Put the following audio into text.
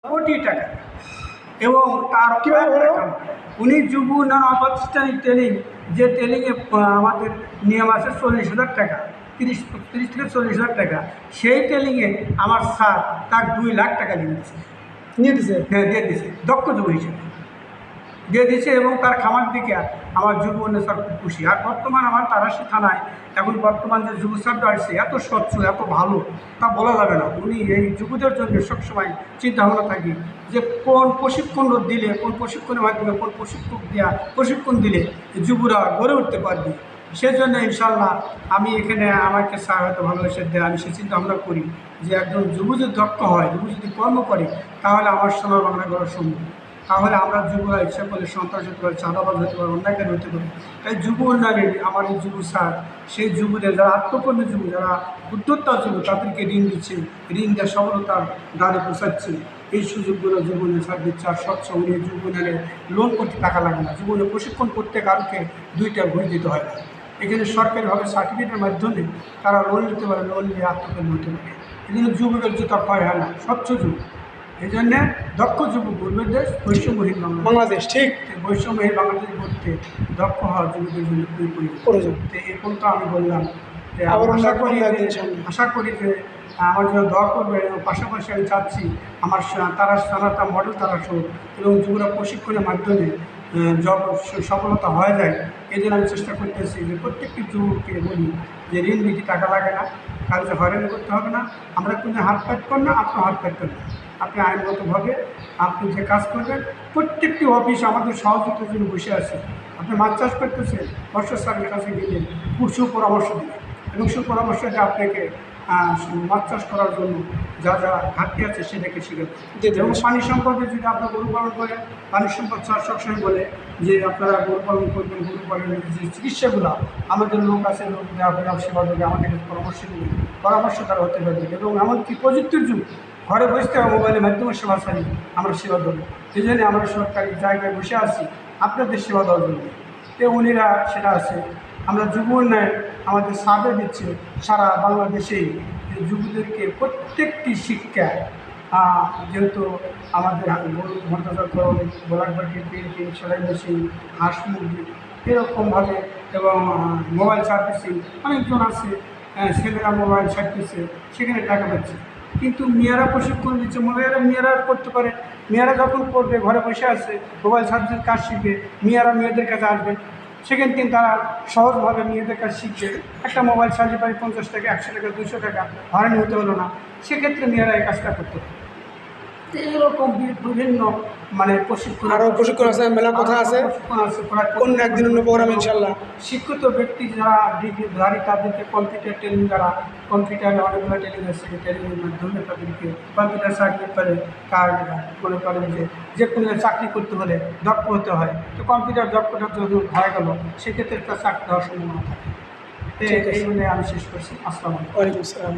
কোটি টাকা এবং তার উনি যুব উন্নয়ন অপ্রাতিষ্ঠানিক ট্রেনিং, যে ট্রেনিংয়ে আমাদের নিয়ম আছে 40,000 টাকা, 30 থেকে 40,000 টাকা, সেই ট্রেনিংয়ে আমার স্যার তার 2 লাখ টাকা নিয়ে দিয়েছে। হ্যাঁ, দিয়ে দিয়েছে, দক্ষ যুব হিসেবে দিয়ে দিয়েছে। এবং তার খামার দিকে আমার যুব উন্নয়ন স্যার খুব খুশি। আর বর্তমান আমার তারাশি থানায় এখন বর্তমান যে যুব স্যারটা আসছে, এত স্বচ্ছ, এত ভালো, তা বলা যাবে না। উনি এই যুবদের জন্য সবসময় চিন্তা ভাবনা থাকি যে কোন প্রশিক্ষণ দিলে, কোন প্রশিক্ষণের মাধ্যমে, কোন প্রশিক্ষক দেওয়া প্রশিক্ষণ দিলে যুবরা গড়ে উঠতে পারবে। সেজন্য ইনশাল্লাহ আমি এখানে আমাকে স্যার হয়তো ভালোবেসে দেয়, আমি সে চিন্তা ভাবনা করি যে একজন যুব যদি দক্ষ হয়, যুব যদি কর্ম করে, তাহলে আমার সোনার বাংলা করা সম্ভব। তাহলে আমরা যুবরা ইচ্ছা করলে সন্ত্রাস হতে পারে, চাঁদাবাজ হতে পারে, অন্যায়কারী হতে পারে। তাই যুব উন্নয়নে আমার এই যুব স্যার সেই যুবদের যারা আত্মকর্মী যুব, যারা উদ্যোক্তা যুব, তাদেরকে ঋণ দিচ্ছে, ঋণ দেওয়া সফলতার দ্বারে পৌঁছাচ্ছে। এই সুযোগগুলো জীবনে ছাড় দিচ্ছে। আর স্বচ্ছ উনি জীবনের লোন করতে টাকা লাগে না, জীবনে প্রশিক্ষণ করতে কারোকে 2টা ঘুষ দিতে হয় না। এখানে সরকারিভাবে সার্টিফিকেটের মাধ্যমে তারা লোন নিতে পারে, লোন নিয়ে আত্মকর্মী হতে পারে। এই জন্য যুবকের জুতা ক্ষয় হয় না, স্বচ্ছ যুব। এই জন্যে দক্ষ যুবক গড়বে দেশ, বৈষম্যহীন বাংলাদেশ। ঠিক, বৈষম্যহীন বাংলাদেশ গড়তে দক্ষ হওয়ার যুবকের জন্য খুবই প্রয়োজন। তো এখন তো আমি বললাম যে আশা করি যে আমার জন্য দোয়া করবে। এবং পাশাপাশি আমি চাচ্ছি আমার তারা সানাটা মডেল তারা শোক এবং যুবরা প্রশিক্ষণের মাধ্যমে সফলতা হয়ে যায়। এই জন্য আমি চেষ্টা করতেছি যে প্রত্যেকটি যুবককে বলি যে ঋণ দিতে টাকা লাগে না, কারো হয়রানি করতে হবে না। আমরা কিন্তু হাত পাতবেন না, আপনি হাত পাতবেন না। আপনি আইনগতভাবে আপনি যে কাজ করবেন, প্রত্যেকটি অফিস আমাদের সহযোগিতার জন্য বসে আছে। আপনি মাছ চাষ করতেছেন, বর্ষা স্যারের কাছে গেলে সুপরামর্শ দেবেন এবং সুপরামর্শ দিয়ে আপনাকে মাছ চাষ করার জন্য যা যা ঘাটতি আছে সেটাকে শিখাবে। এবং পানি সম্পদে যদি আপনার গরু পালন করেন, পানি সম্পদ চাষ সবসময় বলে যে আপনারা গরু পালন করবেন, গরু পালনের যে চিকিৎসাগুলো আমাদের লোক আছে, লোক দেওয়া সেবা দেবে, আমাদেরকে পরামর্শ দেবে, পরামর্শ তারা হতে পারবে। এবং এমনকি প্রযুক্তির যুগ, ঘরে বসতে হবে, মোবাইলের মাধ্যমে সেবা চাই, আমরা সেবা দেবো। এই জন্যে আমরা সরকারি জায়গায় বসে আছি আপনাদের সেবা দেওয়ার জন্য। তো উনিরা সেটা আছে। আমরা যুব উন্নয়ন আমাদের সার্ভে দিচ্ছে সারা বাংলাদেশেই যুবদেরকে প্রত্যেকটি শিক্ষা, যেহেতু আমাদের গরু ঘণ্টাকরণ, গোলাঘাটি, প্রিন্টিং, সেলাই মেশিন, হাঁস মুরগি এরকমভাবে, এবং মোবাইল সার্ভিসিং অনেকজন আছে, ছেলেরা মোবাইল ছাড়তেছে, সেখানে টাকা পাচ্ছে। কিন্তু মেয়েরা প্রশিক্ষণ দিচ্ছে, মেয়েরা করতে পারে। মেয়েরা যখন করবে, ঘরে বসে আছে, মোবাইল সার্ভিসের কাজ শিখবে, মেয়েদের কাছে আসবে, সেখান থেকে তারা সহজভাবে মেয়েদের কাছে শিখবে। একটা মোবাইল চার্জে পারে 50 টাকা, 100 টাকা, 200 টাকা, হয়রানি হতে হলো না। সেক্ষেত্রে মেয়েরা এই কাজটা করতে পারে। এরকম বিভিন্ন প্রশিক্ষণ, আরও প্রশিক্ষণ আছে, মেলা কথা আছে, প্রশিক্ষণ আছে। অন্য একদিন অন্য প্রোগ্রাম ইনশাল্লাহ। শিক্ষিত ব্যক্তি যারা ডিগ্রিধারী, তাদেরকে কম্পিউটার ট্রেনিং, যারা কম্পিউটারে অনেকগুলো ট্রেনিং আছে, ট্রেনিংয়ের মাধ্যমে তাদেরকে কম্পিউটার সার্টিফিকেট করে, তার মনে করেন যে কোনো চাকরি করতে হলে দক্ষ হতে হয়। তো কম্পিউটার দক্ষতা যদি হয়ে গেল, সেক্ষেত্রে তার চাকরি হওয়ার সম্ভাবনা থাকে। এই বলে আমি শেষ করছি। আসসালামু আলাইকুম। ওয়ালাইকুম আসসালাম।